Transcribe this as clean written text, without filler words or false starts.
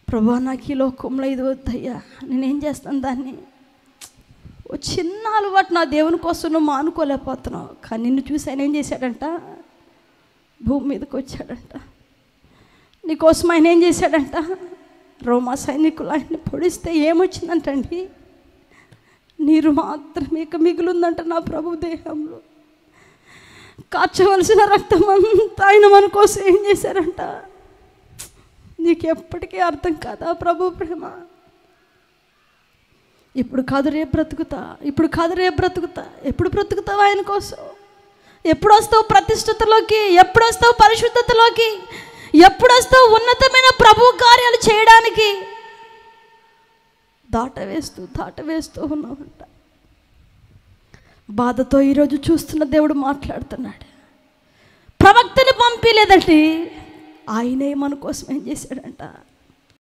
ప్రభా నాకు ఈ లోకంలో ఇది వద్దయ్యా, నేనేం చేస్తాను దాన్ని, ఓ చిన్న అలవాటు నా దేవుని కోసం నువ్వు మానుకోలేకపోతున్నావు. కానీ నిన్ను చూసి ఆయన ఏం చేశాడంట, భూమి మీదకి వచ్చాడంట. నీకోసం ఆయన ఏం చేశాడంట, రోమా సైనికులు ఆయన్ని పొడిస్తే ఏమొచ్చిందంటండి, నీరు మాత్రమే ఇక మిగులుందంట నా ప్రభు దేహంలో. కార్చవలసిన రక్తం అంతా ఆయన మన కోసం ఏం చేశారంట. నీకు ఎప్పటికీ అర్థం కాదా ప్రభు ప్రేమ? ఇప్పుడు కాదు రేపు బ్రతుకుతా, ఇప్పుడు కాదు రేపు బ్రతుకుతా. ఎప్పుడు బ్రతుకుతావు ఆయన కోసం? ఎప్పుడు వస్తావు ప్రతిష్ఠతలోకి? ఎప్పుడు వస్తావు పరిశుద్ధతలోకి? ఎప్పుడు వస్తావు ఉన్నతమైన ప్రభు కార్యాలు చేయడానికి? దాటవేస్తూ ఉన్నామంట. బాధతో ఈరోజు చూస్తున్న దేవుడు మాట్లాడుతున్నాడు. ప్రవక్తని పంపిలేదండి, ఆయనే మన కోసం ఏం చేశాడంట,